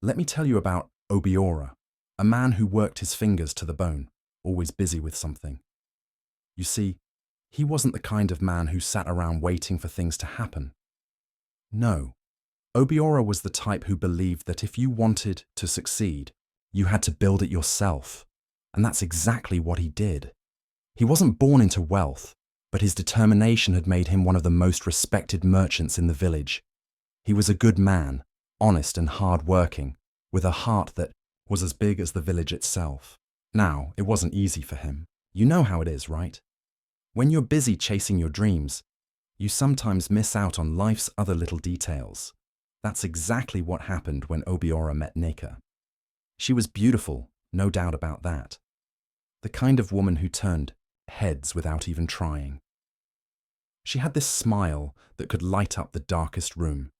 Let me tell you about Obiora, a man who worked his fingers to the bone, always busy with something. You see, he wasn't the kind of man who sat around waiting for things to happen. No, Obiora was the type who believed that if you wanted to succeed, you had to build it yourself. And that's exactly what he did. He wasn't born into wealth, but his determination had made him one of the most respected merchants in the village. He was a good man, honest and hard-working, with a heart that was as big as the village itself. Now, it wasn't easy for him. You know how it is, right? When you're busy chasing your dreams, you sometimes miss out on life's other little details. That's exactly what happened when Obiora met Nika. She was beautiful, no doubt about that. The kind of woman who turned heads without even trying. She had this smile that could light up the darkest room,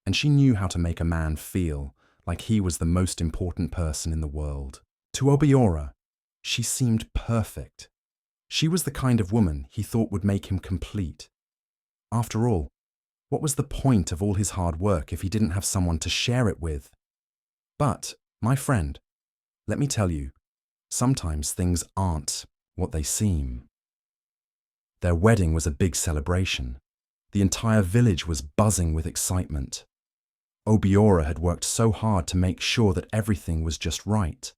and she knew how to make a man feel like he was the most important person in the world. To Obiora, she seemed perfect. She was the kind of woman he thought would make him complete. After all, what was the point of all his hard work if he didn't have someone to share it with? But, my friend, let me tell you, sometimes things aren't what they seem. Their wedding was a big celebration. The entire village was buzzing with excitement. Obiora had worked so hard to make sure that everything was just right.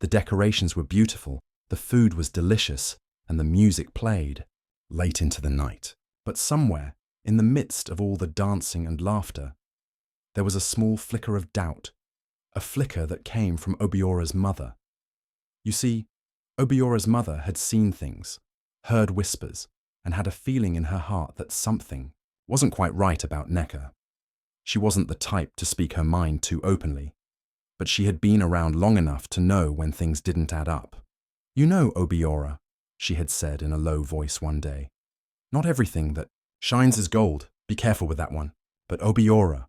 The decorations were beautiful, the food was delicious, and the music played late into the night. But somewhere, in the midst of all the dancing and laughter, there was a small flicker of doubt, a flicker that came from Obiora's mother. You see, Obiora's mother had seen things, heard whispers, and had a feeling in her heart that something wasn't quite right about Nneka. She wasn't the type to speak her mind too openly, but she had been around long enough to know when things didn't add up. "You know, Obiora," she had said in a low voice one day, "not everything that shines is gold. Be careful with that one." But Obiora,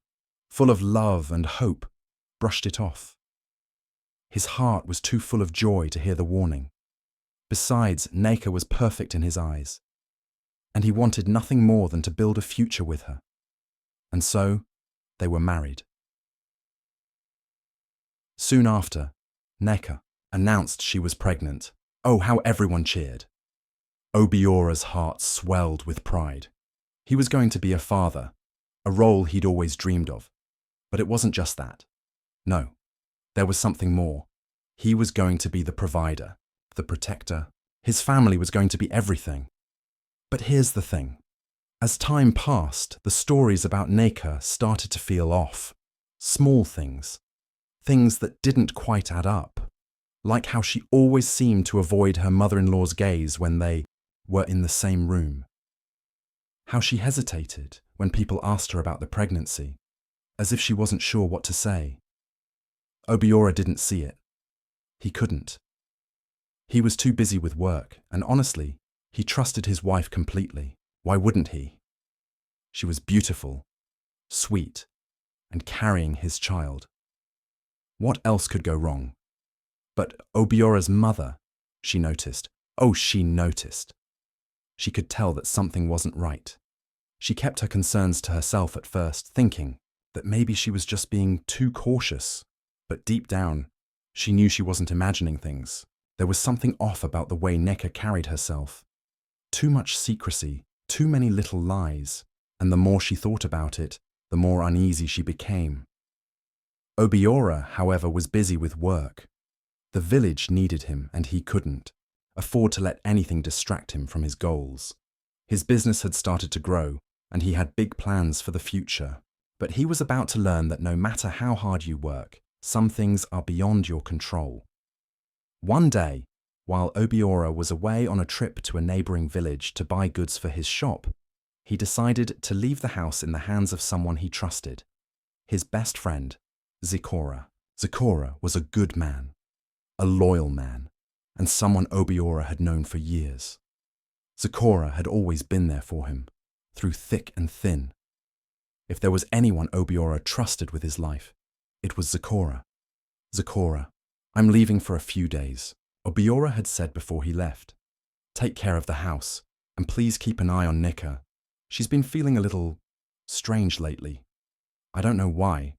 full of love and hope, brushed it off. His heart was too full of joy to hear the warning. Besides, Nneka was perfect in his eyes, and he wanted nothing more than to build a future with her. And so, they were married. Soon after, Nneka announced she was pregnant. Oh, how everyone cheered. Obiora's heart swelled with pride. He was going to be a father, a role he'd always dreamed of. But it wasn't just that. No, there was something more. He was going to be the provider, the protector. His family was going to be everything. But here's the thing. As time passed, the stories about Nneka started to feel off. Small things. Things that didn't quite add up. Like how she always seemed to avoid her mother-in-law's gaze when they were in the same room. How she hesitated when people asked her about the pregnancy, as if she wasn't sure what to say. Obiora didn't see it. He couldn't. He was too busy with work, and honestly, he trusted his wife completely. Why wouldn't he? She was beautiful, sweet, and carrying his child. What else could go wrong? But Obiora's mother, she noticed. Oh, she noticed. She could tell that something wasn't right. She kept her concerns to herself at first, thinking that maybe she was just being too cautious. But deep down, she knew she wasn't imagining things. There was something off about the way Nneka carried herself. Too much secrecy, too many little lies, and the more she thought about it, the more uneasy she became. Obiora, however, was busy with work. The village needed him, and he couldn't afford to let anything distract him from his goals. His business had started to grow, and he had big plans for the future. But he was about to learn that no matter how hard you work, some things are beyond your control. One day, while Obiora was away on a trip to a neighboring village to buy goods for his shop, he decided to leave the house in the hands of someone he trusted, his best friend, Zikora. Zikora was a good man, a loyal man, and someone Obiora had known for years. Zikora had always been there for him, through thick and thin. If there was anyone Obiora trusted with his life, it was Zikora. "Zikora, I'm leaving for a few days," Obiora had said before he left. "Take care of the house, and please keep an eye on Nneka. She's been feeling a little strange lately. I don't know why,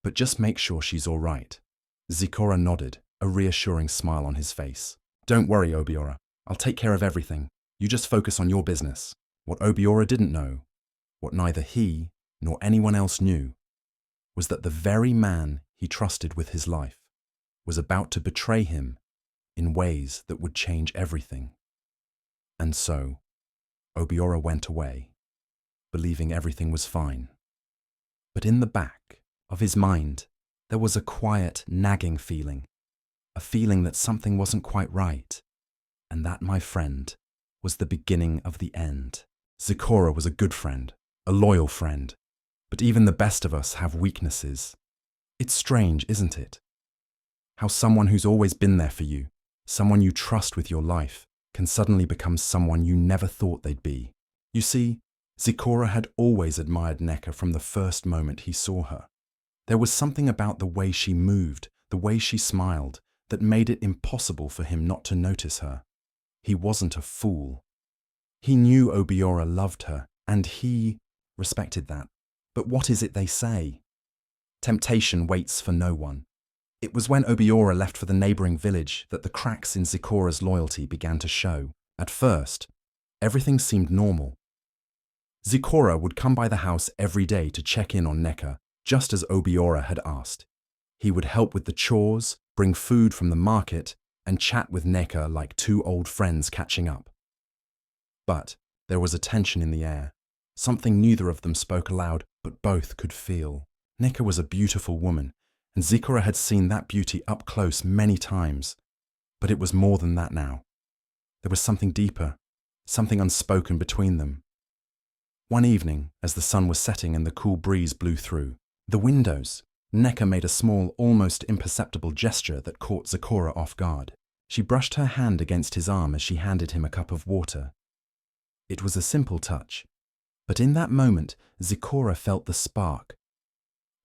but just make sure she's all right. Zikora nodded, a reassuring smile on his face. Don't worry, Obiora. I'll take care of everything. You just focus on your business. What Obiora didn't know, what neither he nor anyone else knew, was that the very man he trusted with his life was about to betray him in ways that would change everything. And so, Obiora went away, believing everything was fine. But in the back of his mind, there was a quiet, nagging feeling, a feeling that something wasn't quite right. And that, my friend, was the beginning of the end. Zikora was a good friend, a loyal friend, but even the best of us have weaknesses. It's strange, isn't it? How someone who's always been there for you, someone you trust with your life, can suddenly become someone you never thought they'd be. You see, Zikora had always admired Neka from the first moment he saw her. There was something about the way she moved, the way she smiled, that made it impossible for him not to notice her. He wasn't a fool. He knew Obiora loved her, and he respected that. But what is it they say? Temptation waits for no one. It was when Obiora left for the neighboring village that the cracks in Zikora's loyalty began to show. At first, everything seemed normal. Zikora would come by the house every day to check in on Neka, just as Obiora had asked. He would help with the chores, bring food from the market, and chat with Neka like two old friends catching up. But there was a tension in the air, something neither of them spoke aloud, but both could feel. Neka was a beautiful woman, and Zikora had seen that beauty up close many times. But it was more than that now. There was something deeper, something unspoken between them. One evening, as the sun was setting and the cool breeze blew through the windows, Neka made a small, almost imperceptible gesture that caught Zikora off guard. She brushed her hand against his arm as she handed him a cup of water. It was a simple touch, but in that moment, Zikora felt the spark,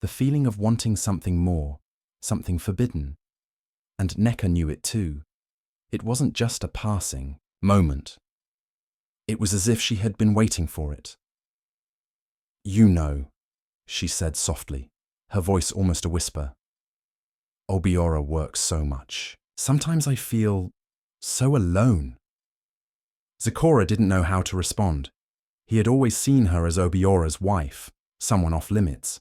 the feeling of wanting something more, something forbidden. And Neka knew it too. It wasn't just a passing moment. It was as if she had been waiting for it. You know, she said softly, her voice almost a whisper. Obiora works so much. Sometimes I feel so alone. Zikora didn't know how to respond. He had always seen her as Obiora's wife, someone off limits.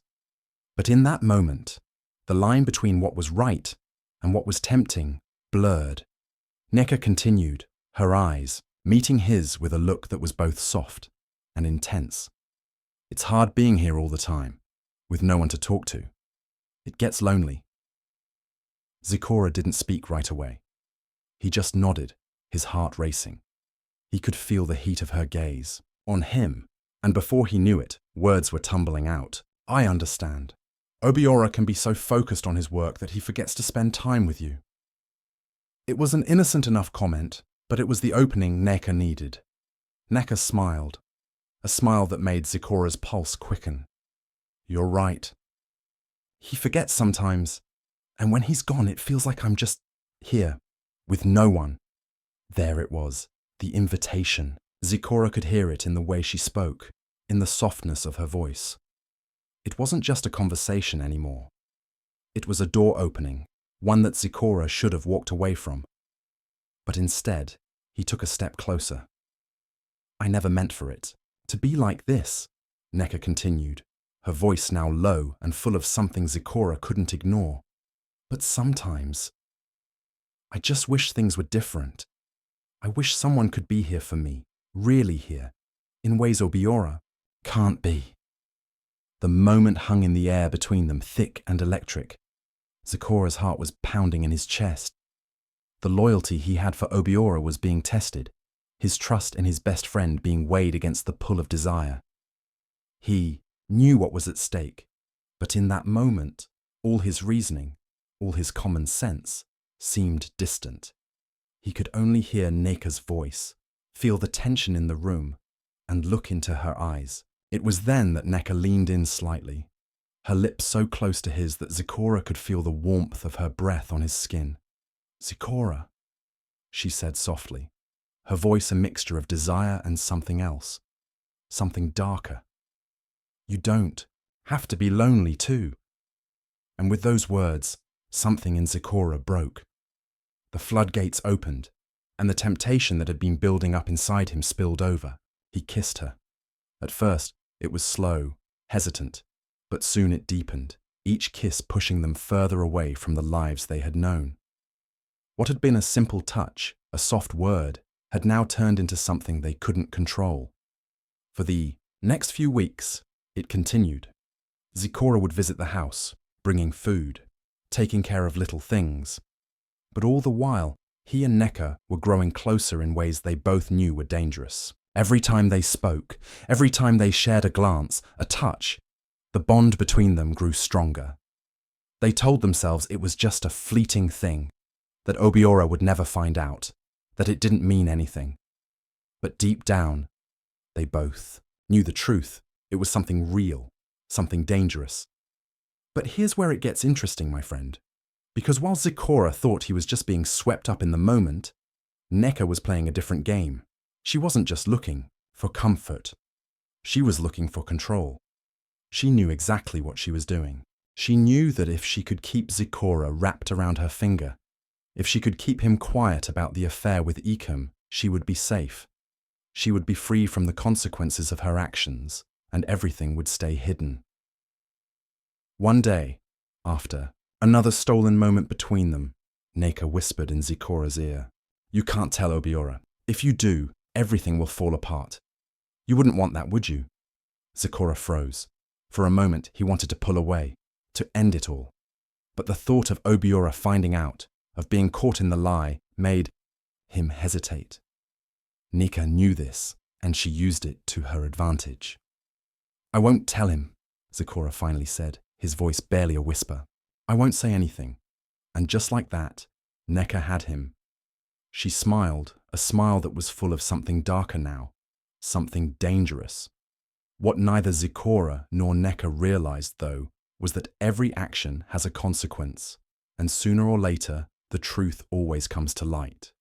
But in that moment, the line between what was right and what was tempting blurred. Neka continued, her eyes meeting his with a look that was both soft and intense. It's hard being here all the time, with no one to talk to. It gets lonely. Zikora didn't speak right away. He just nodded, his heart racing. He could feel the heat of her gaze on him, and before he knew it, words were tumbling out. I understand. Obiora can be so focused on his work that he forgets to spend time with you. It was an innocent enough comment, but it was the opening Neka needed. Neka smiled, a smile that made Zikora's pulse quicken. You're right. He forgets sometimes, and when he's gone, it feels like I'm just here, with no one. There it was, the invitation. Zikora could hear it in the way she spoke, in the softness of her voice. It wasn't just a conversation anymore. It was a door opening, one that Zikora should have walked away from. But instead, he took a step closer. I never meant for it to be like this, Neka continued, her voice now low and full of something Zikora couldn't ignore. But sometimes, I just wish things were different. I wish someone could be here for me, really here, in ways Obiora can't be. The moment hung in the air between them, thick and electric. Zikora's heart was pounding in his chest. The loyalty he had for Obiora was being tested, his trust in his best friend being weighed against the pull of desire. He knew what was at stake, but in that moment, all his reasoning, all his common sense, seemed distant. He could only hear Neka's voice, feel the tension in the room, and look into her eyes. It was then that Neka leaned in slightly, her lips so close to his that Zikora could feel the warmth of her breath on his skin. Zikora, she said softly, her voice a mixture of desire and something else, something darker. You don't have to be lonely too. And with those words, something in Zikora broke. The floodgates opened, and the temptation that had been building up inside him spilled over. He kissed her. At first, it was slow, hesitant, but soon it deepened, each kiss pushing them further away from the lives they had known. What had been a simple touch, a soft word, had now turned into something they couldn't control. For the next few weeks, it continued. Zikora would visit the house, bringing food, taking care of little things. But all the while, he and Neka were growing closer in ways they both knew were dangerous. Every time they spoke, every time they shared a glance, a touch, the bond between them grew stronger. They told themselves it was just a fleeting thing, that Obiora would never find out, that it didn't mean anything. But deep down, they both knew the truth. It was something real, something dangerous. But here's where it gets interesting, my friend. Because while Zikora thought he was just being swept up in the moment, Neka was playing a different game. She wasn't just looking for comfort. She was looking for control. She knew exactly what she was doing. She knew that if she could keep Zikora wrapped around her finger, if she could keep him quiet about the affair with Ikem, she would be safe. She would be free from the consequences of her actions, and everything would stay hidden. One day, after another stolen moment between them, Neka whispered in Zikora's ear, "You can't tell Obiora. If you do, everything will fall apart. You wouldn't want that, would you?" Zikora froze. For a moment, he wanted to pull away, to end it all. But the thought of Obiora finding out, of being caught in the lie, made him hesitate. Neka knew this, and she used it to her advantage. "I won't tell him," Zikora finally said, his voice barely a whisper. "I won't say anything." And just like that, Neka had him. She smiled, a smile that was full of something darker now, something dangerous. What neither Zikora nor Neka realized, though, was that every action has a consequence, and sooner or later, the truth always comes to light.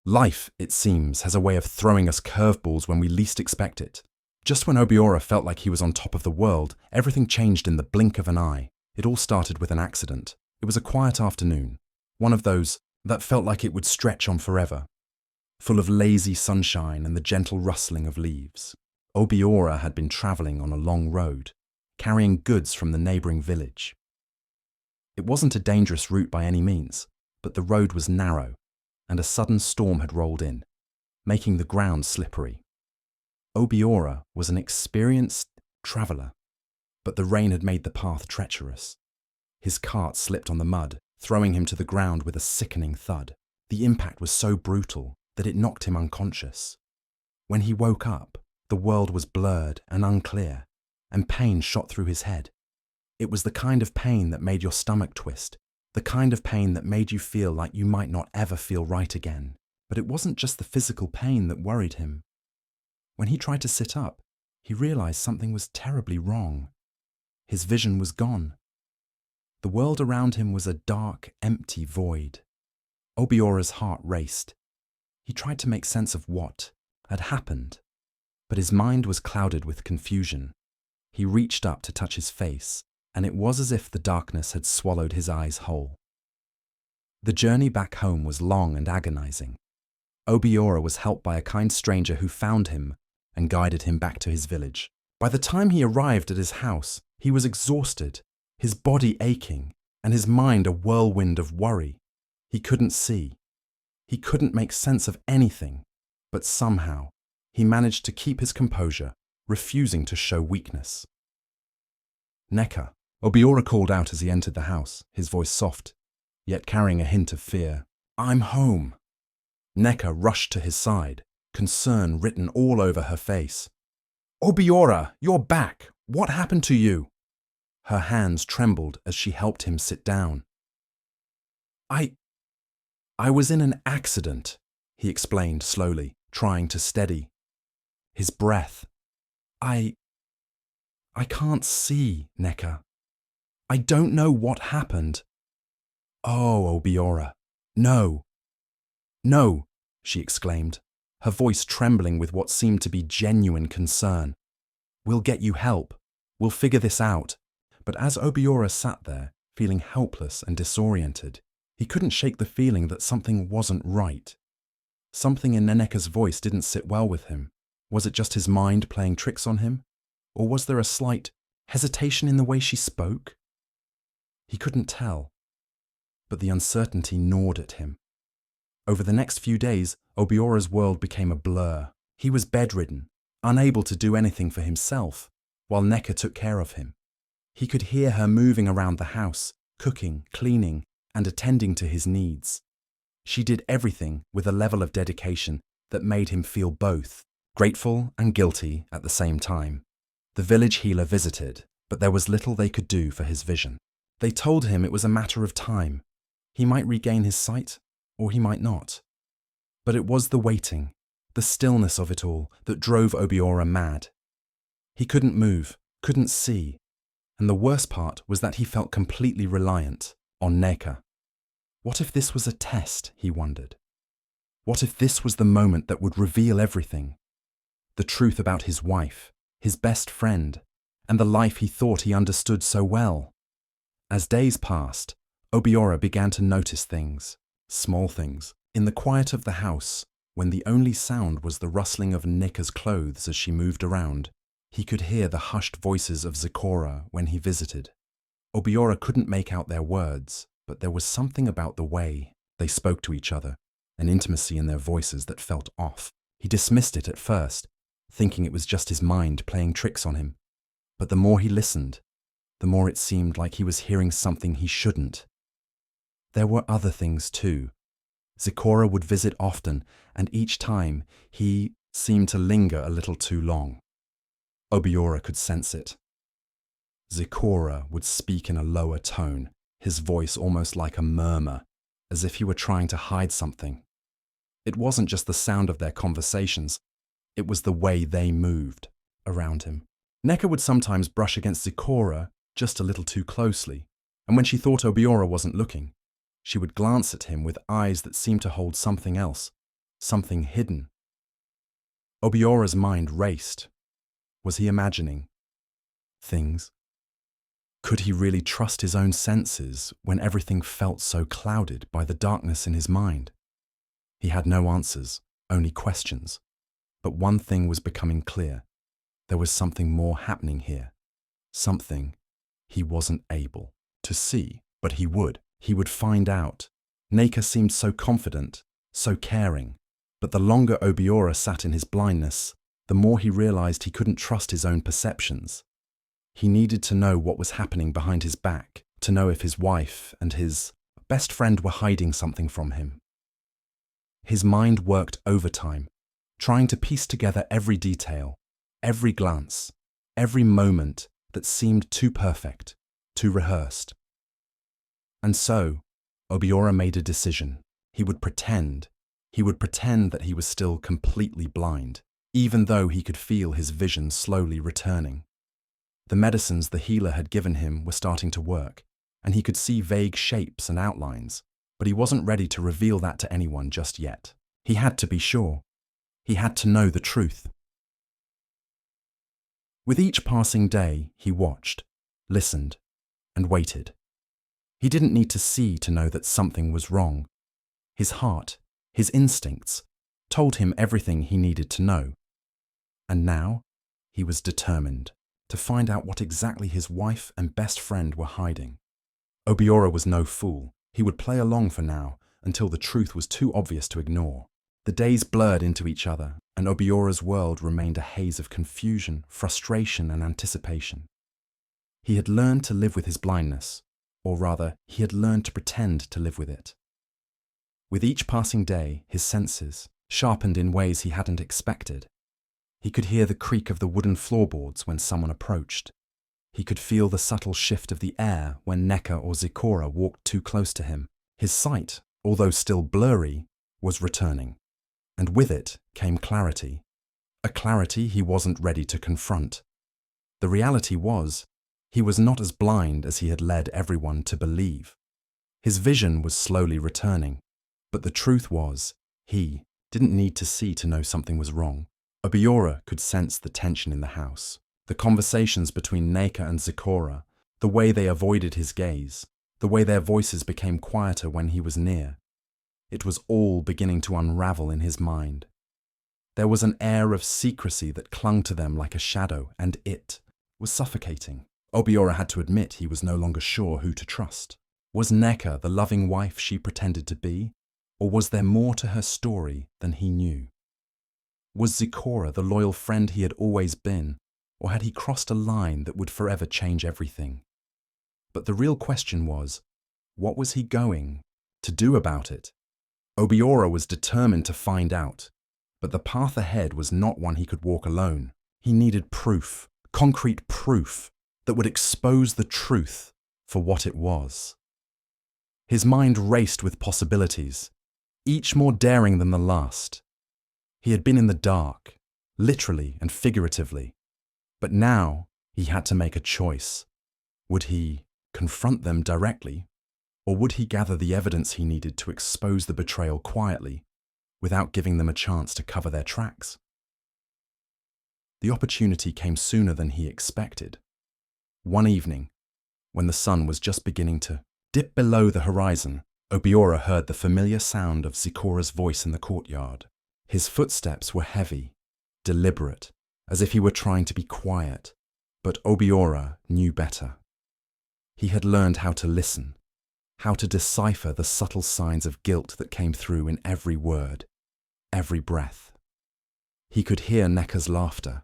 Life, it seems, has a way of throwing us curveballs when we least expect it. Just when Obiora felt like he was on top of the world, everything changed in the blink of an eye. It all started with an accident. It was a quiet afternoon, one of those that felt like it would stretch on forever, full of lazy sunshine and the gentle rustling of leaves. Obiora had been traveling on a long road, carrying goods from the neighboring village. It wasn't a dangerous route by any means, but the road was narrow, and a sudden storm had rolled in, making the ground slippery. Obiora was an experienced traveller, but the rain had made the path treacherous. His cart slipped on the mud, throwing him to the ground with a sickening thud. The impact was so brutal that it knocked him unconscious. When he woke up, the world was blurred and unclear, and pain shot through his head. It was the kind of pain that made your stomach twist, the kind of pain that made you feel like you might not ever feel right again. But it wasn't just the physical pain that worried him. When he tried to sit up, he realized something was terribly wrong. His vision was gone. The world around him was a dark, empty void. Obiora's heart raced. He tried to make sense of what had happened, but his mind was clouded with confusion. He reached up to touch his face, and it was as if the darkness had swallowed his eyes whole. The journey back home was long and agonizing. Obiora was helped by a kind stranger who found him and guided him back to his village. By the time he arrived at his house, he was exhausted, his body aching, and his mind a whirlwind of worry. He couldn't see. He couldn't make sense of anything, but somehow he managed to keep his composure, refusing to show weakness. "Neka," Obiora called out as he entered the house, his voice soft, yet carrying a hint of fear. "I'm home." Neka rushed to his side, concern written all over her face. "Obiora, you're back! What happened to you?" Her hands trembled as she helped him sit down. I was in an accident," he explained slowly, trying to steady his breath. I can't see, Neka. I don't know what happened." "Oh, Obiora, no. No," she exclaimed, her voice trembling with what seemed to be genuine concern. "We'll get you help. We'll figure this out." But as Obiora sat there, feeling helpless and disoriented. He couldn't shake the feeling that something wasn't right. Something in Neneka's voice didn't sit well with him. Was it just his mind playing tricks on him? Or was there a slight hesitation in the way she spoke? He couldn't tell, but the uncertainty gnawed at him. Over the next few days, Obiora's world became a blur. He was bedridden, unable to do anything for himself, while Neka took care of him. He could hear her moving around the house, cooking, cleaning, and attending to his needs. She did everything with a level of dedication that made him feel both grateful and guilty at the same time. The village healer visited, but there was little they could do for his vision. They told him it was a matter of time. He might regain his sight, or he might not. But it was the waiting, the stillness of it all, that drove Obiora mad. He couldn't move, couldn't see, and the worst part was that he felt completely reliant on Neka. What if this was a test, he wondered? What if this was the moment that would reveal everything? The truth about his wife, his best friend, and the life he thought he understood so well. As days passed, Obiora began to notice things, small things, in the quiet of the house, when the only sound was the rustling of Neka's clothes as she moved around. He could hear the hushed voices of Zikora when he visited. Obiora couldn't make out their words, but there was something about the way they spoke to each other, an intimacy in their voices that felt off. He dismissed it at first, thinking it was just his mind playing tricks on him. But the more he listened, the more it seemed like he was hearing something he shouldn't. There were other things too. Zikora would visit often, and each time he seemed to linger a little too long. Obiora could sense it. Zikora would speak in a lower tone, his voice almost like a murmur, as if he were trying to hide something. It wasn't just the sound of their conversations, it was the way they moved around him. Neka would sometimes brush against Zikora just a little too closely, and when she thought Obiora wasn't looking, she would glance at him with eyes that seemed to hold something else, something hidden. Obiora's mind raced. Was he imagining things? Could he really trust his own senses when everything felt so clouded by the darkness in his mind? He had no answers, only questions. But one thing was becoming clear. There was something more happening here. Something he wasn't able to see, but he would. He would find out. Neka seemed so confident, so caring. But the longer Obiora sat in his blindness, the more he realized he couldn't trust his own perceptions. He needed to know what was happening behind his back, to know if his wife and his best friend were hiding something from him. His mind worked overtime, trying to piece together every detail, every glance, every moment that seemed too perfect, too rehearsed. And so, Obiora made a decision. He would pretend that he was still completely blind, even though he could feel his vision slowly returning. The medicines the healer had given him were starting to work, and he could see vague shapes and outlines, but he wasn't ready to reveal that to anyone just yet. He had to be sure. He had to know the truth. With each passing day, he watched, listened, and waited. He didn't need to see to know that something was wrong. His heart, his instincts, told him everything he needed to know. And now, he was determined to find out what exactly his wife and best friend were hiding. Obiora was no fool. He would play along for now, until the truth was too obvious to ignore. The days blurred into each other, and Obiora's world remained a haze of confusion, frustration, and anticipation. He had learned to live with his blindness, or rather, he had learned to pretend to live with it. With each passing day, his senses sharpened in ways he hadn't expected. He could hear the creak of the wooden floorboards when someone approached. He could feel the subtle shift of the air when Neka or Zikora walked too close to him. His sight, although still blurry, was returning. And with it came clarity. A clarity he wasn't ready to confront. The reality was, he was not as blind as he had led everyone to believe. His vision was slowly returning. But the truth was, he didn't need to see to know something was wrong. Obiora could sense the tension in the house, the conversations between Neka and Zikora, the way they avoided his gaze. the way their voices became quieter when he was near. It was all beginning to unravel in his mind. There was an air of secrecy that clung to them like a shadow, and it was suffocating. Obiora had to admit he was no longer sure who to trust. Was Neka the loving wife she pretended to be, or was there more to her story than he knew? Was Zikora the loyal friend he had always been, or had he crossed a line that would forever change everything? But the real question was, what was he going to do about it? Obiora was determined to find out, but the path ahead was not one he could walk alone. He needed proof, concrete proof, that would expose the truth for what it was. His mind raced with possibilities, each more daring than the last. He had been in the dark, literally and figuratively, but now he had to make a choice. Would he confront them directly, or would he gather the evidence he needed to expose the betrayal quietly, without giving them a chance to cover their tracks? The opportunity came sooner than he expected. One evening, when the sun was just beginning to dip below the horizon, Obiora heard the familiar sound of Zikora's voice in the courtyard. His footsteps were heavy, deliberate, as if he were trying to be quiet, but Obiora knew better. He had learned how to listen, how to decipher the subtle signs of guilt that came through in every word, every breath. He could hear Neka's laughter,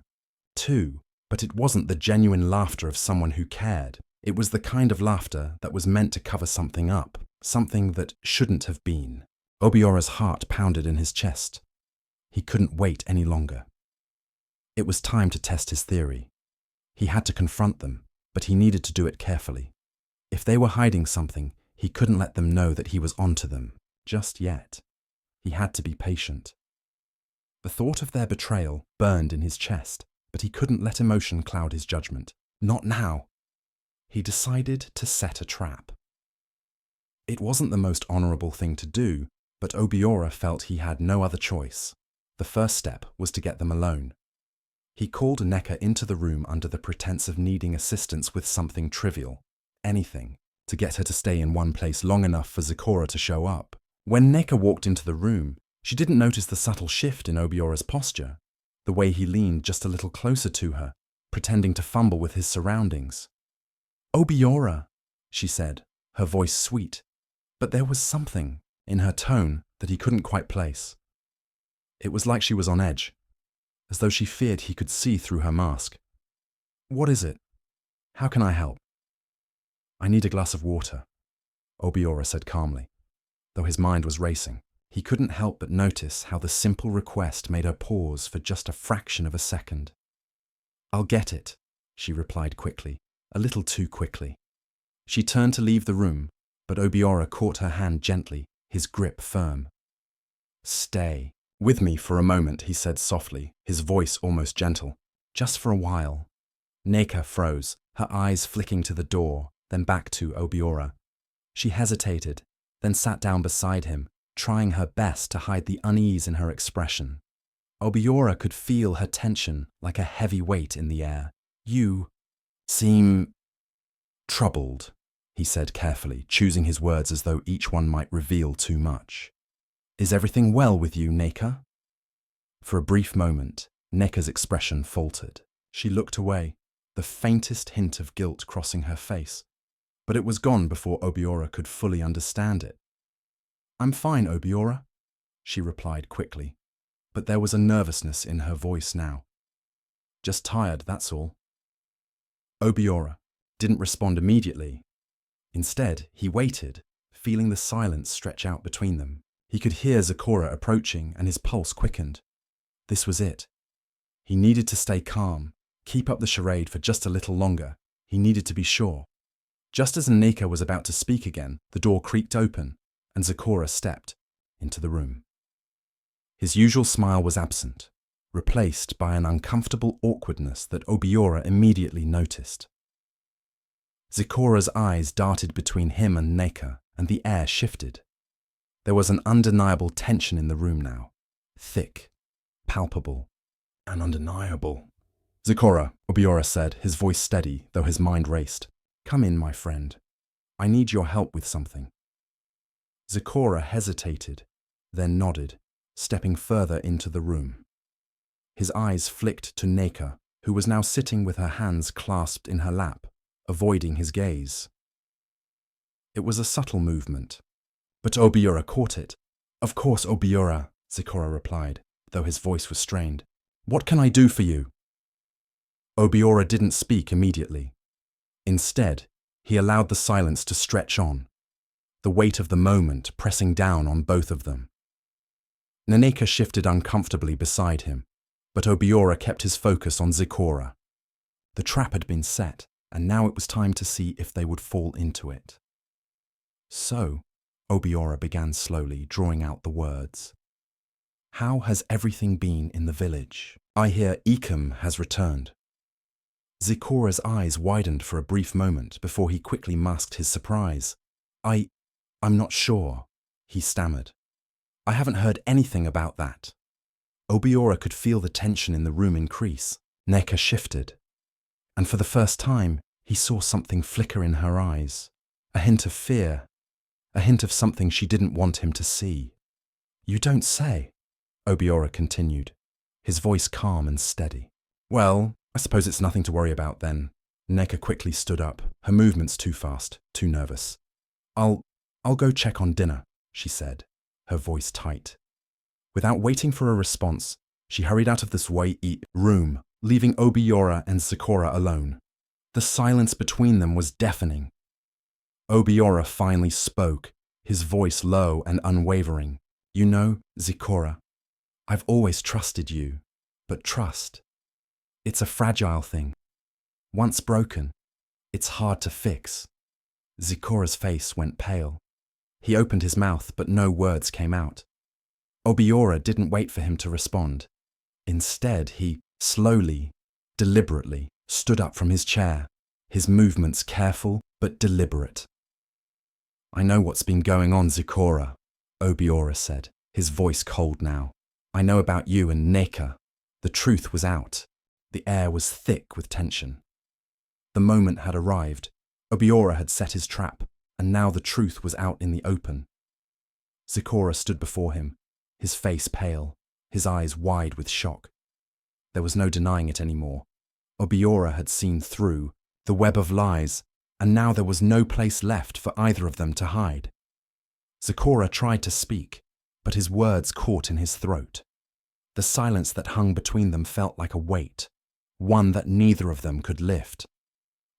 too, but it wasn't the genuine laughter of someone who cared. It was the kind of laughter that was meant to cover something up, something that shouldn't have been. Obiora's heart pounded in his chest. He couldn't wait any longer. It was time to test his theory. He had to confront them, but he needed to do it carefully. If they were hiding something, he couldn't let them know that he was onto them, just yet. He had to be patient. The thought of their betrayal burned in his chest, but he couldn't let emotion cloud his judgment. Not now. He decided to set a trap. It wasn't the most honorable thing to do, but Obiora felt he had no other choice. The first step was to get them alone. He called Neka into the room under the pretense of needing assistance with something trivial, anything, to get her to stay in one place long enough for Zikora to show up. When Neka walked into the room, she didn't notice the subtle shift in Obiora's posture, the way he leaned just a little closer to her, pretending to fumble with his surroundings. "Obiora," she said, her voice sweet, but there was something in her tone that he couldn't quite place. It was like she was on edge, as though she feared he could see through her mask. "What is it? How can I help?" "I need a glass of water," Obiora said calmly, though his mind was racing. He couldn't help but notice how the simple request made her pause for just a fraction of a second. "I'll get it," she replied quickly, a little too quickly. She turned to leave the room, but Obiora caught her hand gently, his grip firm. "Stay with me for a moment," he said softly, his voice almost gentle. "Just for a while." Neka froze, her eyes flicking to the door, then back to Obiora. She hesitated, then sat down beside him, trying her best to hide the unease in her expression. Obiora could feel her tension like a heavy weight in the air. "You seem troubled," he said carefully, choosing his words as though each one might reveal too much. "Is everything well with you, Neka?" For a brief moment, Neka's expression faltered. She looked away, the faintest hint of guilt crossing her face, but it was gone before Obiora could fully understand it. "I'm fine, Obiora," she replied quickly, but there was a nervousness in her voice now. "Just tired, that's all." Obiora didn't respond immediately. Instead, he waited, feeling the silence stretch out between them. He could hear Zikora approaching and his pulse quickened. This was it. He needed to stay calm, keep up the charade for just a little longer. He needed to be sure. Just as Neka was about to speak again, the door creaked open, and Zikora stepped into the room. His usual smile was absent, replaced by an uncomfortable awkwardness that Obiora immediately noticed. Zikora's eyes darted between him and Neka, and the air shifted. There was an undeniable tension in the room now, thick, palpable, and undeniable. "Zikora," Obiora said, his voice steady, though his mind raced. "Come in, my friend." I need your help with something. Zikora hesitated, then nodded, stepping further into the room. His eyes flicked to Neka, who was now sitting with her hands clasped in her lap, avoiding his gaze. It was a subtle movement, but Obiora caught it. Of course, Obiora, Zikora replied, though his voice was strained. What can I do for you? Obiora didn't speak immediately. Instead, he allowed the silence to stretch on, the weight of the moment pressing down on both of them. Naneka shifted uncomfortably beside him, but Obiora kept his focus on Zikora. The trap had been set, and now it was time to see if they would fall into it. So, Obiora began slowly, drawing out the words. How has everything been in the village? I hear Ekum has returned. Zikora's eyes widened for a brief moment before he quickly masked his surprise. I'm not sure, he stammered. I haven't heard anything about that. Obiora could feel the tension in the room increase. Neka shifted, and for the first time, he saw something flicker in her eyes. A hint of fear, a hint of something she didn't want him to see. You don't say, Obiora continued, his voice calm and steady. Well, I suppose it's nothing to worry about then. Neka quickly stood up, her movements too fast, too nervous. I'll go check on dinner, she said, her voice tight. Without waiting for a response, she hurried out of this room, leaving Obiora and Zikora alone. The silence between them was deafening. Obiora finally spoke, his voice low and unwavering. You know, Zikora, I've always trusted you, but trust, it's a fragile thing. Once broken, it's hard to fix. Zikora's face went pale. He opened his mouth, but no words came out. Obiora didn't wait for him to respond. Instead, he slowly, deliberately, stood up from his chair, his movements careful but deliberate. I know what's been going on, Zikora, Obiora said, his voice cold now. I know about you and Neka. The truth was out. The air was thick with tension. The moment had arrived. Obiora had set his trap, and now the truth was out in the open. Zikora stood before him, his face pale, his eyes wide with shock. There was no denying it anymore. Obiora had seen through the web of lies, and now there was no place left for either of them to hide. Zikora tried to speak, but his words caught in his throat. The silence that hung between them felt like a weight, one that neither of them could lift.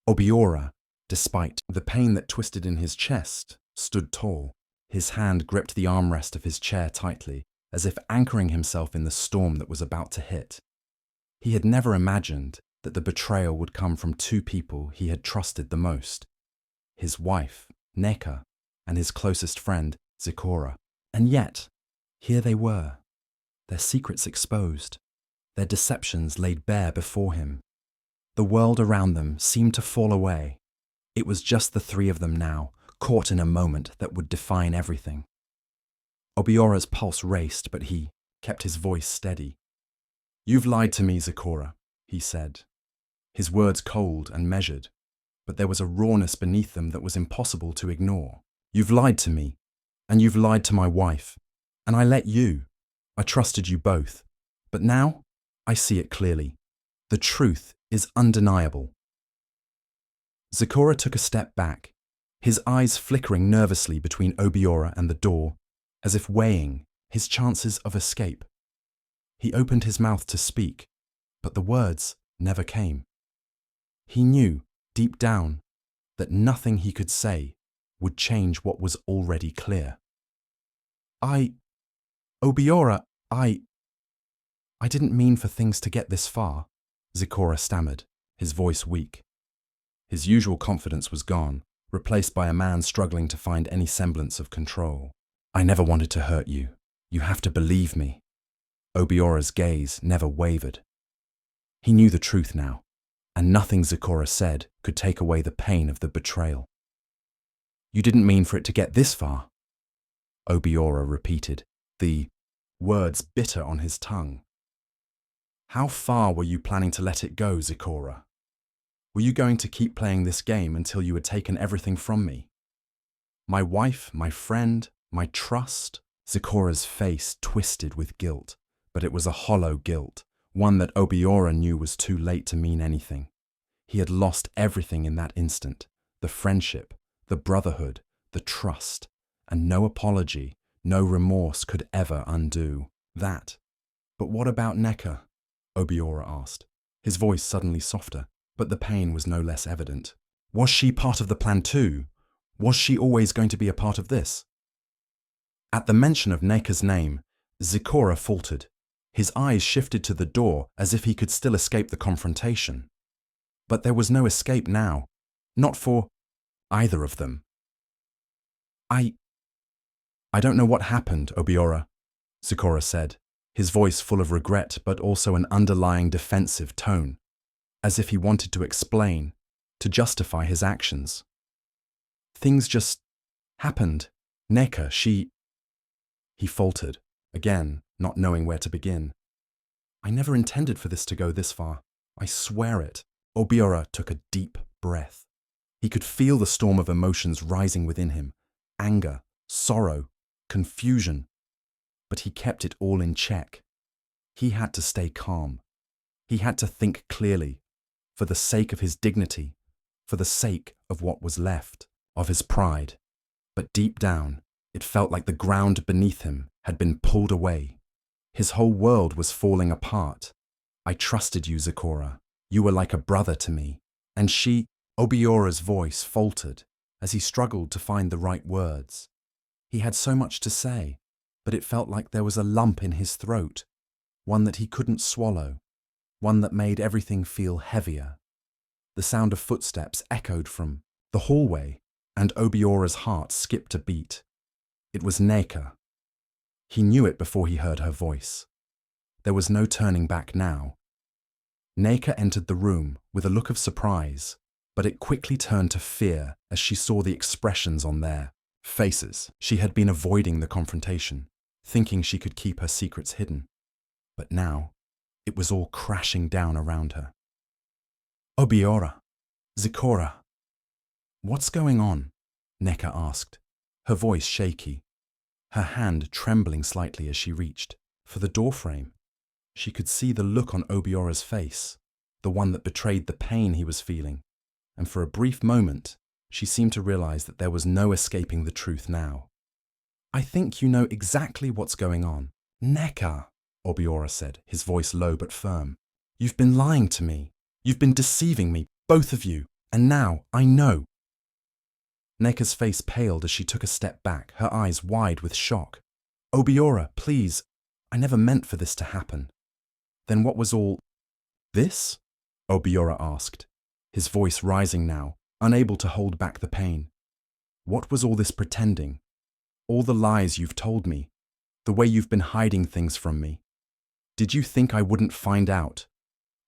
Obiora, despite the pain that twisted in his chest, stood tall. His hand gripped the armrest of his chair tightly, as if anchoring himself in the storm that was about to hit. He had never imagined that the betrayal would come from two people he had trusted the most, his wife, Neka, and his closest friend, Zikora. And yet, here they were, their secrets exposed, their deceptions laid bare before him. The world around them seemed to fall away. It was just the three of them now, caught in a moment that would define everything. Obiora's pulse raced, but he kept his voice steady. You've lied to me, Zikora, he said, his words cold and measured, but there was a rawness beneath them that was impossible to ignore. You've lied to me, and you've lied to my wife, and I let you. I trusted you both, but now I see it clearly. The truth is undeniable. Zikora took a step back, his eyes flickering nervously between Obiora and the door, as if weighing his chances of escape. He opened his mouth to speak, but the words never came. He knew, deep down, that nothing he could say would change what was already clear. Obiora, I didn't mean for things to get this far, Zikora stammered, his voice weak. His usual confidence was gone, replaced by a man struggling to find any semblance of control. I never wanted to hurt you. You have to believe me. Obiora's gaze never wavered. He knew the truth now, and nothing Zikora said could take away the pain of the betrayal. You didn't mean for it to get this far, Obiora repeated, the words bitter on his tongue. How far were you planning to let it go, Zikora? Were you going to keep playing this game until you had taken everything from me? My wife, my friend, my trust. Zikora's face twisted with guilt, but it was a hollow guilt, one that Obiora knew was too late to mean anything. He had lost everything in that instant, the friendship, the brotherhood, the trust, and no apology, no remorse could ever undo that. But what about Neka? Obiora asked, his voice suddenly softer, but the pain was no less evident. Was she part of the plan too? Was she always going to be a part of this? At the mention of Neka's name, Zikora faltered. His eyes shifted to the door as if he could still escape the confrontation. But there was no escape now, not for either of them. I don't know what happened, Obiora, Zikora said, his voice full of regret but also an underlying defensive tone, as if he wanted to explain, to justify his actions. Things just happened. Neka, she... He faltered, again, not knowing where to begin. I never intended for this to go this far. I swear it. Obiora took a deep breath. He could feel the storm of emotions rising within him. Anger, sorrow, confusion. But he kept it all in check. He had to stay calm. He had to think clearly, for the sake of his dignity, for the sake of what was left, of his pride. But deep down, it felt like the ground beneath him had been pulled away. His whole world was falling apart. I trusted you, Zikora. You were like a brother to me. And she, Obiora's voice faltered as he struggled to find the right words. He had so much to say, but it felt like there was a lump in his throat, one that he couldn't swallow, one that made everything feel heavier. The sound of footsteps echoed from the hallway, and Obiora's heart skipped a beat. It was Neka. He knew it before he heard her voice. There was no turning back now. Neka entered the room with a look of surprise, but it quickly turned to fear as she saw the expressions on their faces. She had been avoiding the confrontation, thinking she could keep her secrets hidden. But now, it was all crashing down around her. Obiora, Zikora. What's going on? Neka asked, her voice shaky, her hand trembling slightly as she reached for the doorframe. She could see the look on Obiora's face, the one that betrayed the pain he was feeling, and for a brief moment, she seemed to realize that there was no escaping the truth now. I think you know exactly what's going on. Neka, Obiora said, his voice low but firm. You've been lying to me. You've been deceiving me, both of you, and now I know. Neka's face paled as she took a step back, her eyes wide with shock. Obiora, please, I never meant for this to happen. Then what was all this? Obiora asked, his voice rising now, unable to hold back the pain. What was all this pretending? All the lies you've told me, the way you've been hiding things from me. Did you think I wouldn't find out?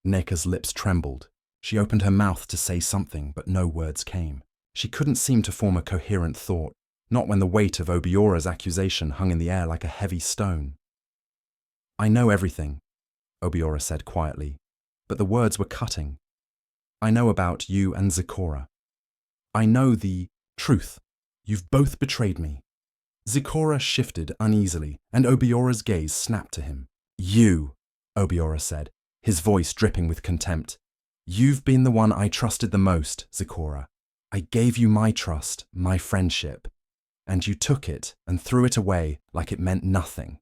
Neka's lips trembled. She opened her mouth to say something, but no words came. She couldn't seem to form a coherent thought, not when the weight of Obiora's accusation hung in the air like a heavy stone. I know everything, Obiora said quietly, but the words were cutting. I know about you and Zikora. I know the truth. You've both betrayed me. Zikora shifted uneasily, and Obiora's gaze snapped to him. You, Obiora said, his voice dripping with contempt. You've been the one I trusted the most, Zikora. I gave you my trust, my friendship, and you took it and threw it away like it meant nothing.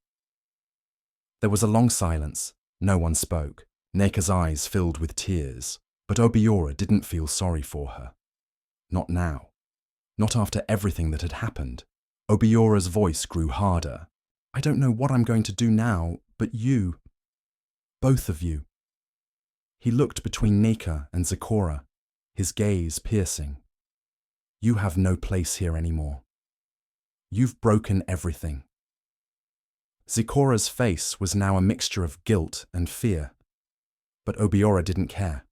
There was a long silence. No one spoke. Neka's eyes filled with tears, but Obiora didn't feel sorry for her. Not now. Not after everything that had happened. Obiora's voice grew harder. I don't know what I'm going to do now, but you, both of you. He looked between Neka and Zikora, his gaze piercing. You have no place here anymore. You've broken everything. Zikora's face was now a mixture of guilt and fear, but Obiora didn't care.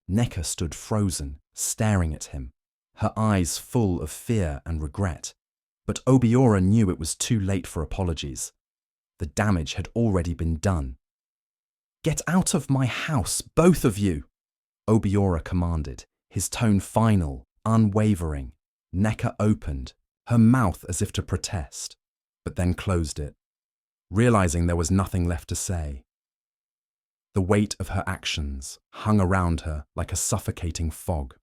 Neka stood frozen, staring at him, her eyes full of fear and regret, but Obiora knew it was too late for apologies. The damage had already been done. Get out of my house, both of you, Obiora commanded, his tone final, unwavering. Neka opened, her mouth as if to protest, but then closed it, realizing there was nothing left to say. The weight of her actions hung around her like a suffocating fog.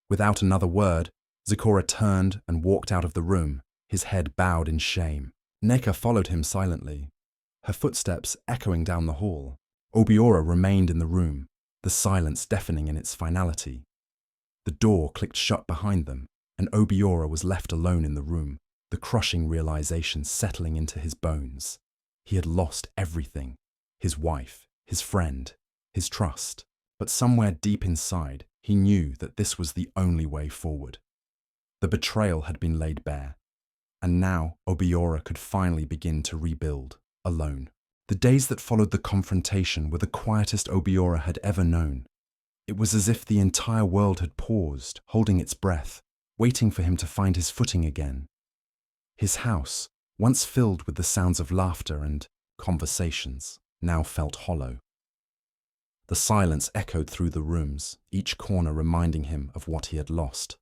Without another word, Zikora turned and walked out of the room, his head bowed in shame. Neka followed him silently, her footsteps echoing down the hall. Obiora remained in the room, the silence deafening in its finality. The door clicked shut behind them, and Obiora was left alone in the room, the crushing realization settling into his bones. He had lost everything: his wife, his friend, his trust. But somewhere deep inside, he knew that this was the only way forward. The betrayal had been laid bare, and now Obiora could finally begin to rebuild, alone. The days that followed the confrontation were the quietest Obiora had ever known. It was as if the entire world had paused, holding its breath, waiting for him to find his footing again. His house, once filled with the sounds of laughter and conversations, now felt hollow. The silence echoed through the rooms, each corner reminding him of what he had lost.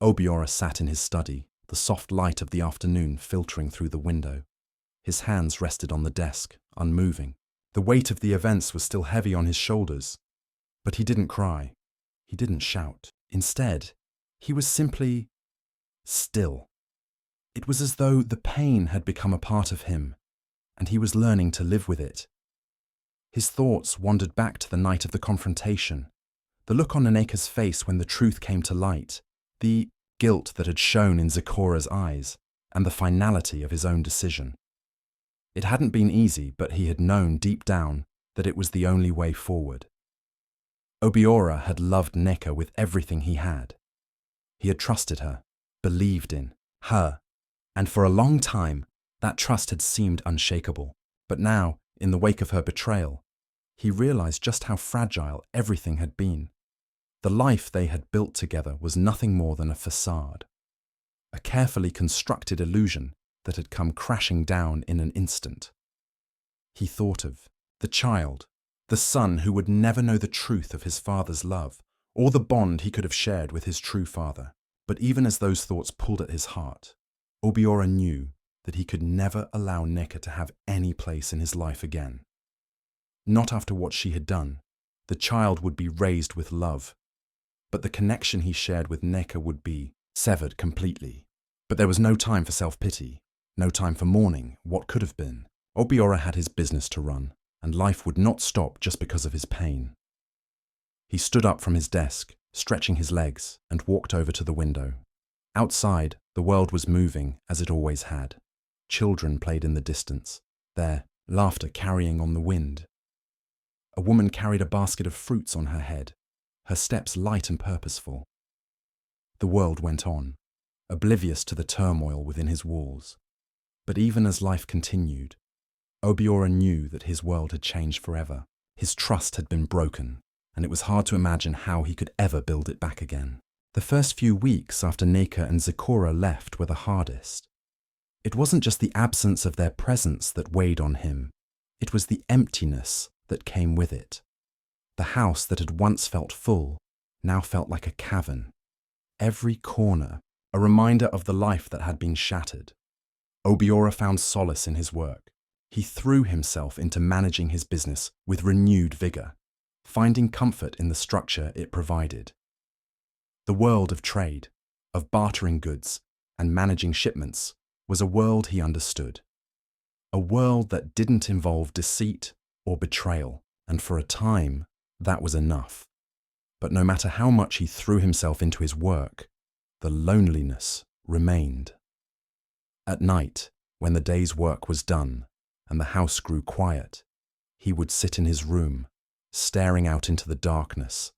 Obiora sat in his study, the soft light of the afternoon filtering through the window. His hands rested on the desk, unmoving. The weight of the events was still heavy on his shoulders. But he didn't cry. He didn't shout. Instead, he was simply still. It was as though the pain had become a part of him, and he was learning to live with it. His thoughts wandered back to the night of the confrontation, the look on Aneka's face when the truth came to light, the guilt that had shone in Zikora's eyes, and the finality of his own decision. It hadn't been easy, but he had known deep down that it was the only way forward. Obiora had loved Neka with everything he had. He had trusted her, believed in her, and for a long time, that trust had seemed unshakable. But now, in the wake of her betrayal, he realized just how fragile everything had been. The life they had built together was nothing more than a facade, a carefully constructed illusion that had come crashing down in an instant. He thought of the child, the son who would never know the truth of his father's love, or the bond he could have shared with his true father. But even as those thoughts pulled at his heart, Obiora knew that he could never allow Neka to have any place in his life again. Not after what she had done. The child would be raised with love, but the connection he shared with Neka would be severed completely. But there was no time for self-pity, no time for mourning what could have been. Obiora had his business to run, and life would not stop just because of his pain. He stood up from his desk, stretching his legs, and walked over to the window. Outside, the world was moving as it always had. Children played in the distance, their laughter carrying on the wind. A woman carried a basket of fruits on her head, her steps light and purposeful. The world went on, oblivious to the turmoil within his walls. But even as life continued, Obiora knew that his world had changed forever. His trust had been broken, and it was hard to imagine how he could ever build it back again. The first few weeks after Neka and Zikora left were the hardest. It wasn't just the absence of their presence that weighed on him. It was the emptiness that came with it. The house that had once felt full now felt like a cavern. Every corner, a reminder of the life that had been shattered. Obiora found solace in his work. He threw himself into managing his business with renewed vigor, finding comfort in the structure it provided. The world of trade, of bartering goods, and managing shipments was a world he understood. A world that didn't involve deceit or betrayal, and for a time, that was enough. But no matter how much he threw himself into his work, the loneliness remained. At night, when the day's work was done and the house grew quiet, he would sit in his room, staring out into the darkness.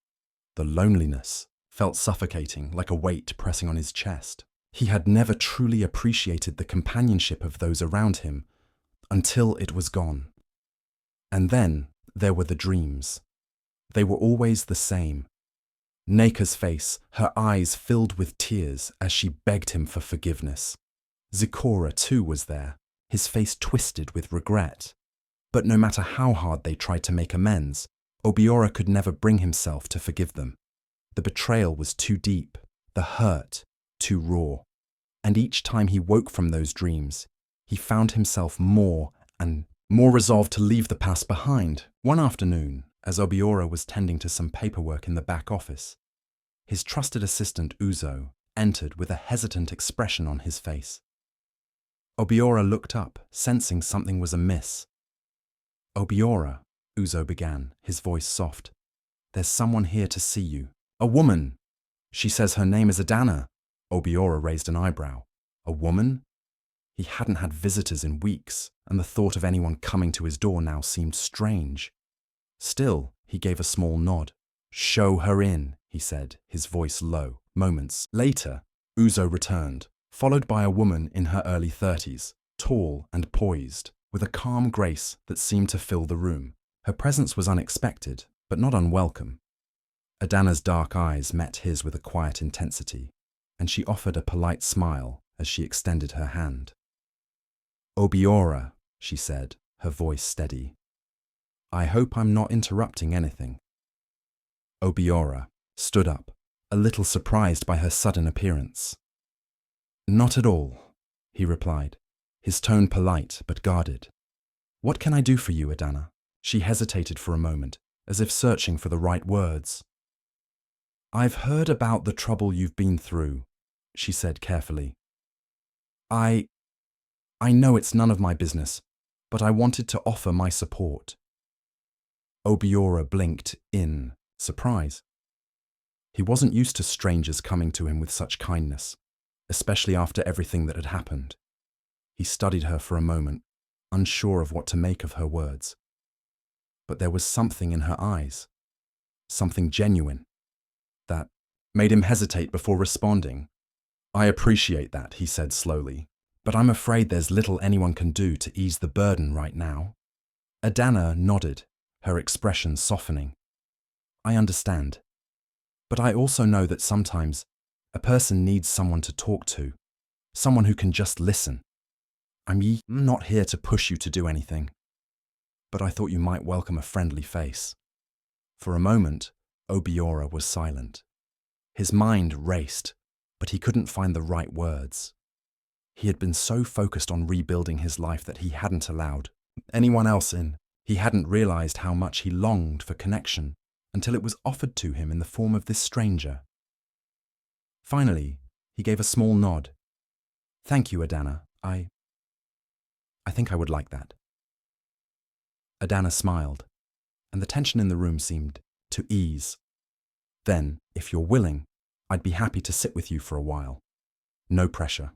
The loneliness felt suffocating, like a weight pressing on his chest. He had never truly appreciated the companionship of those around him until it was gone. And then there were the dreams. They were always the same. Neka's face, her eyes filled with tears as she begged him for forgiveness. Zikora too was there, his face twisted with regret. But no matter how hard they tried to make amends, Obiora could never bring himself to forgive them. The betrayal was too deep, the hurt too raw. And each time he woke from those dreams, he found himself more and more resolved to leave the past behind. One afternoon, as Obiora was tending to some paperwork in the back office, his trusted assistant Uzo entered with a hesitant expression on his face. Obiora looked up, sensing something was amiss. "Obiora," Uzo began, his voice soft. "There's someone here to see you. A woman. She says her name is Adana." Obiora raised an eyebrow. A woman? He hadn't had visitors in weeks, and the thought of anyone coming to his door now seemed strange. Still, he gave a small nod. "Show her in," he said, his voice low. Moments later, Uzo returned, followed by a woman in her early 30s, tall and poised, with a calm grace that seemed to fill the room. Her presence was unexpected, but not unwelcome. Adana's dark eyes met his with a quiet intensity, and she offered a polite smile as she extended her hand. "Obiora," she said, her voice steady. "I hope I'm not interrupting anything." Obiora stood up, a little surprised by her sudden appearance. "Not at all," he replied, his tone polite but guarded. "What can I do for you, Adana?" She hesitated for a moment, as if searching for the right words. "I've heard about the trouble you've been through," she said carefully. I know it's none of my business, but I wanted to offer my support." Obiora blinked in surprise. He wasn't used to strangers coming to him with such kindness, especially after everything that had happened. He studied her for a moment, unsure of what to make of her words. But there was something in her eyes, something genuine, that made him hesitate before responding. "I appreciate that," he said slowly, "but I'm afraid there's little anyone can do to ease the burden right now." Adana nodded, her expression softening. "I understand. But I also know that sometimes a person needs someone to talk to, someone who can just listen. I'm not here to push you to do anything, but I thought you might welcome a friendly face." For a moment, Obiora was silent. His mind raced, but he couldn't find the right words. He had been so focused on rebuilding his life that he hadn't allowed anyone else in. He hadn't realized how much he longed for connection until it was offered to him in the form of this stranger. Finally, he gave a small nod. "Thank you, Adana. I think I would like that." Adana smiled, and the tension in the room seemed to ease. "Then, if you're willing, I'd be happy to sit with you for a while. No pressure.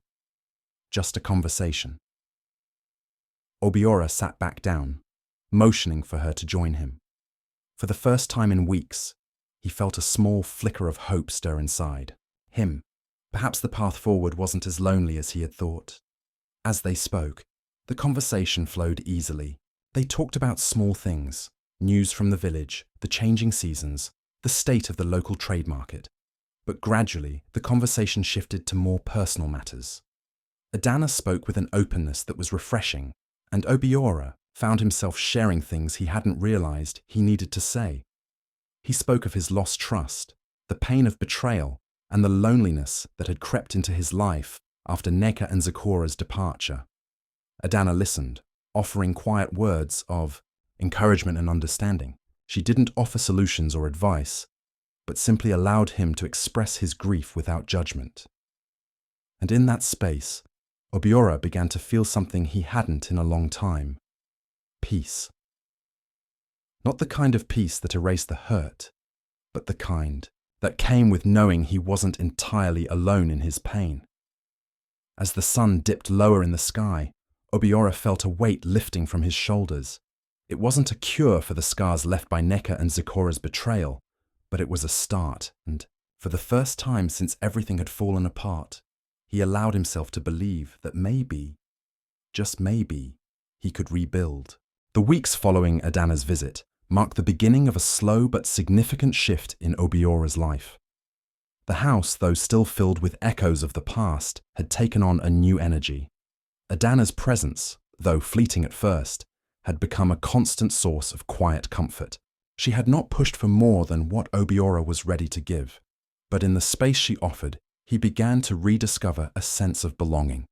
Just a conversation." Obiora sat back down, motioning for her to join him. For the first time in weeks, he felt a small flicker of hope stir inside him. Perhaps the path forward wasn't as lonely as he had thought. As they spoke, the conversation flowed easily. They talked about small things, news from the village, the changing seasons, the state of the local trade market. But gradually, the conversation shifted to more personal matters. Adana spoke with an openness that was refreshing, and Obiora found himself sharing things he hadn't realized he needed to say. He spoke of his lost trust, the pain of betrayal, and the loneliness that had crept into his life after Neka and Zikora's departure. Adana listened, offering quiet words of encouragement and understanding. She didn't offer solutions or advice, but simply allowed him to express his grief without judgment. And in that space, Obiora began to feel something he hadn't in a long time. Peace. Not the kind of peace that erased the hurt, but the kind that came with knowing he wasn't entirely alone in his pain. As the sun dipped lower in the sky, Obiora felt a weight lifting from his shoulders. It wasn't a cure for the scars left by Neka and Zikora's betrayal, but it was a start, and for the first time since everything had fallen apart, he allowed himself to believe that maybe, just maybe, he could rebuild. The weeks following Adana's visit marked the beginning of a slow but significant shift in Obiora's life. The house, though still filled with echoes of the past, had taken on a new energy. Adana's presence, though fleeting at first, had become a constant source of quiet comfort. She had not pushed for more than what Obiora was ready to give, but in the space she offered, he began to rediscover a sense of belonging.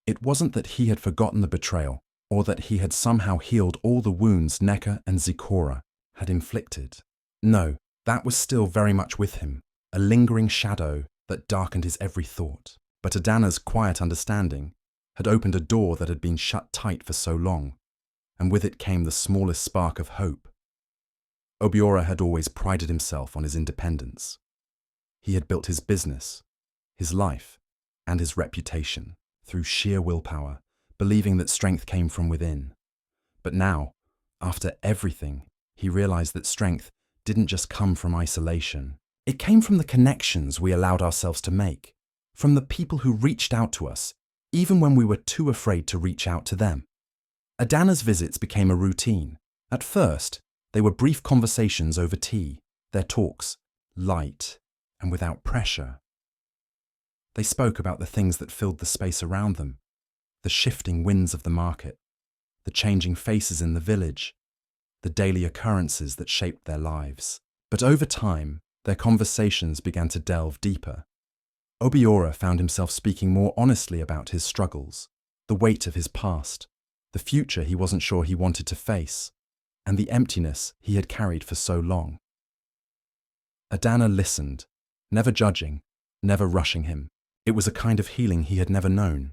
It wasn't that he had forgotten the betrayal, or that he had somehow healed all the wounds Neka and Zikora had inflicted. No, that was still very much with him, a lingering shadow that darkened his every thought. But Adana's quiet understanding had opened a door that had been shut tight for so long, and with it came the smallest spark of hope. Obiora had always prided himself on his independence. He had built his business, his life, and his reputation through sheer willpower, believing that strength came from within. But now, after everything, he realized that strength didn't just come from isolation. It came from the connections we allowed ourselves to make, from the people who reached out to us, even when we were too afraid to reach out to them. Adana's visits became a routine. At first, they were brief conversations over tea, their talks light and without pressure. They spoke about the things that filled the space around them, the shifting winds of the market, the changing faces in the village, the daily occurrences that shaped their lives. But over time, their conversations began to delve deeper. Obiora found himself speaking more honestly about his struggles, the weight of his past, the future he wasn't sure he wanted to face, and the emptiness he had carried for so long. Adana listened, never judging, never rushing him. It was a kind of healing he had never known.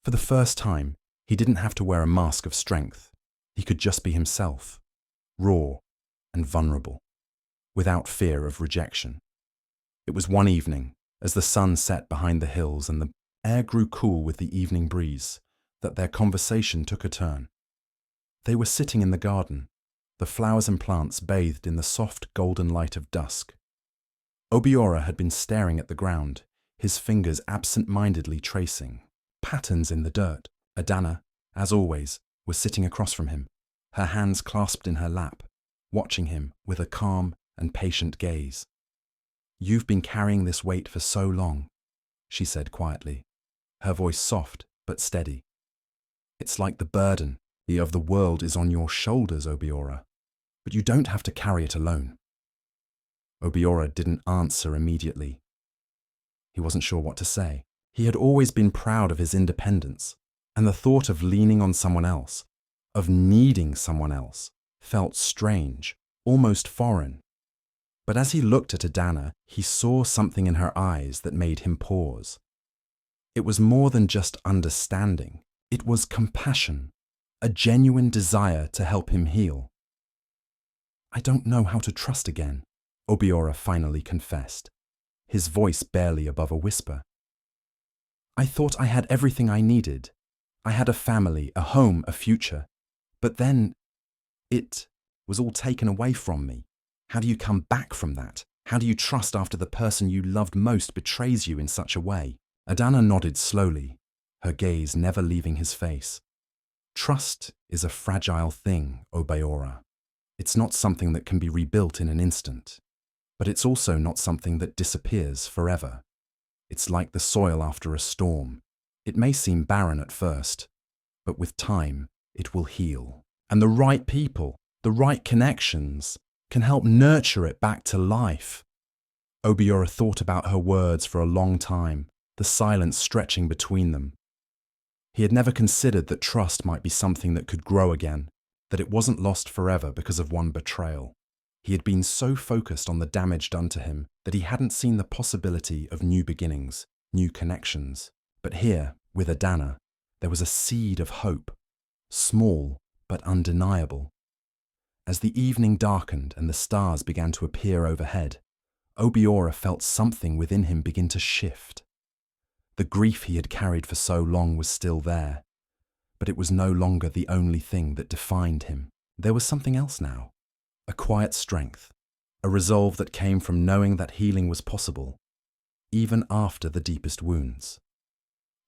For the first time, he didn't have to wear a mask of strength. He could just be himself, raw and vulnerable, without fear of rejection. It was one evening, as the sun set behind the hills and the air grew cool with the evening breeze, that their conversation took a turn. They were sitting in the garden, the flowers and plants bathed in the soft golden light of dusk. Obiora had been staring at the ground, his fingers absent-mindedly tracing patterns in the dirt. Adana, as always, was sitting across from him, her hands clasped in her lap, watching him with a calm and patient gaze. "You've been carrying this weight for so long," she said quietly, her voice soft but steady. "It's like the burden of the world is on your shoulders, Obiora, but you don't have to carry it alone." Obiora didn't answer immediately. He wasn't sure what to say. He had always been proud of his independence, and the thought of leaning on someone else, of needing someone else, felt strange, almost foreign. But as he looked at Adana, he saw something in her eyes that made him pause. It was more than just understanding. It was compassion, a genuine desire to help him heal. "I don't know how to trust again," Obiora finally confessed, his voice barely above a whisper. "I thought I had everything I needed. I had a family, a home, a future. But then it was all taken away from me. How do you come back from that? How do you trust after the person you loved most betrays you in such a way?" Adana nodded slowly, her gaze never leaving his face. "Trust is a fragile thing, Obiora. It's not something that can be rebuilt in an instant, but it's also not something that disappears forever. It's like the soil after a storm. It may seem barren at first, but with time, it will heal. And the right people, the right connections, can help nurture it back to life." Obiora thought about her words for a long time, the silence stretching between them. He had never considered that trust might be something that could grow again, that it wasn't lost forever because of one betrayal. He had been so focused on the damage done to him that he hadn't seen the possibility of new beginnings, new connections. But here, with Adana, there was a seed of hope, small but undeniable. As the evening darkened and the stars began to appear overhead, Obiora felt something within him begin to shift. The grief he had carried for so long was still there, but it was no longer the only thing that defined him. There was something else now, a quiet strength, a resolve that came from knowing that healing was possible, even after the deepest wounds.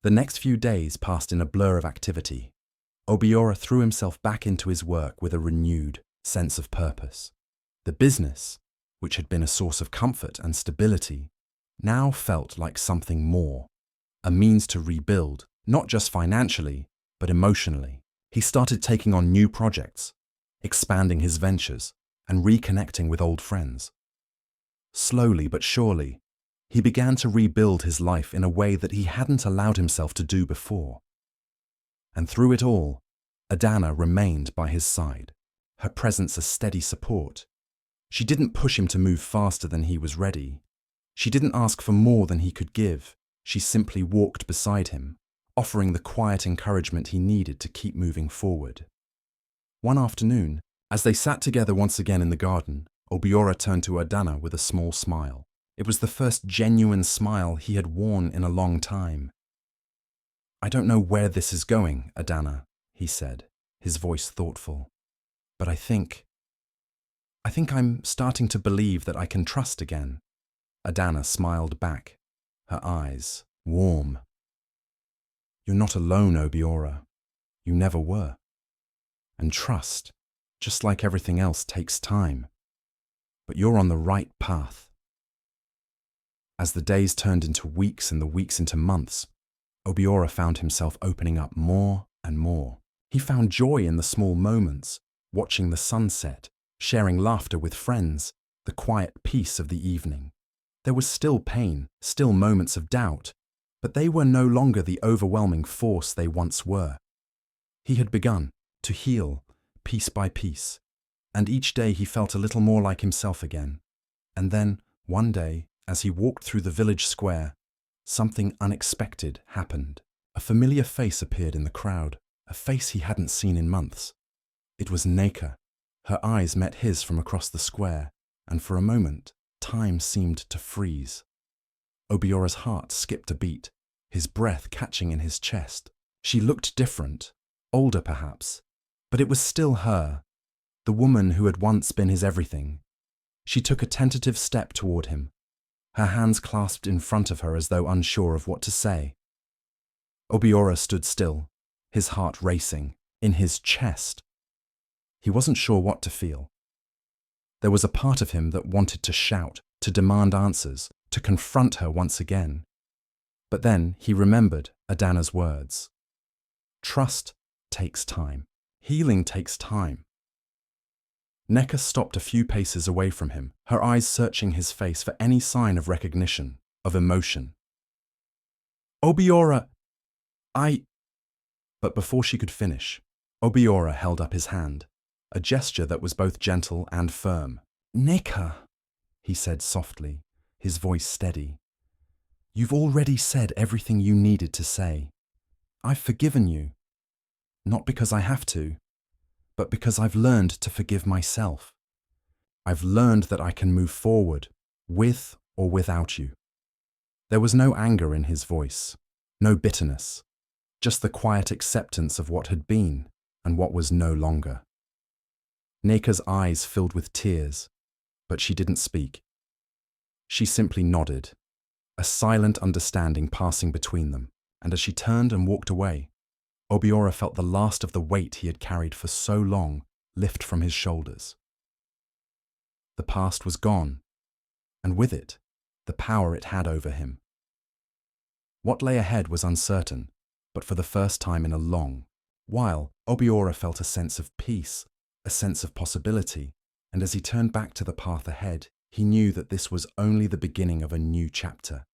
The next few days passed in a blur of activity. Obiora threw himself back into his work with a renewed sense of purpose. The business, which had been a source of comfort and stability, now felt like something more, a means to rebuild, not just financially, but emotionally. He started taking on new projects, expanding his ventures, and reconnecting with old friends. Slowly but surely, He began to rebuild his life in a way that he hadn't allowed himself to do before. And through it all, Adana remained by his side, her presence a steady support. She didn't push him to move faster than he was ready. She didn't ask for more than he could give. She simply walked beside him, offering the quiet encouragement he needed to keep moving forward. One afternoon, as they sat together once again in the garden, Obiora turned to Adana with a small smile. It was the first genuine smile he had worn in a long time. "I don't know where this is going, Adana," he said, his voice thoughtful. "But I think I'm starting to believe that I can trust again." Adana smiled back, her eyes warm. "You're not alone, Obiora. You never were. And trust, just like everything else, takes time. But you're on the right path." As the days turned into weeks and the weeks into months, Obiora found himself opening up more and more. He found joy in the small moments, watching the sunset, sharing laughter with friends, the quiet peace of the evening. There was still pain, still moments of doubt, but they were no longer the overwhelming force they once were. He had begun to heal, piece by piece, and each day he felt a little more like himself again. And then, one day, as he walked through the village square, something unexpected happened. A familiar face appeared in the crowd, a face he hadn't seen in months. It was Neka. Her eyes met his from across the square, and for a moment, time seemed to freeze. Obiora's heart skipped a beat, his breath catching in his chest. She looked different, older perhaps, but it was still her, the woman who had once been his everything. She took a tentative step toward him, her hands clasped in front of her as though unsure of what to say. Obiora stood still, his heart racing, in his chest. He wasn't sure what to feel. There was a part of him that wanted to shout, to demand answers, to confront her once again. But then he remembered Adana's words. Trust takes time. Healing takes time. Neka stopped a few paces away from him, her eyes searching his face for any sign of recognition, of emotion. "Obiora, But before she could finish, Obiora held up his hand, a gesture that was both gentle and firm. "Neka," he said softly, his voice steady. "You've already said everything you needed to say. I've forgiven you, not because I have to, but because I've learned to forgive myself. I've learned that I can move forward, with or without you." There was no anger in his voice, no bitterness, just the quiet acceptance of what had been and what was no longer. Neka's eyes filled with tears, but she didn't speak. She simply nodded, a silent understanding passing between them, and as she turned and walked away, Obiora felt the last of the weight he had carried for so long lift from his shoulders. The past was gone, and with it, the power it had over him. What lay ahead was uncertain, but for the first time in a long while, Obiora felt a sense of peace, a sense of possibility, and as he turned back to the path ahead, he knew that this was only the beginning of a new chapter.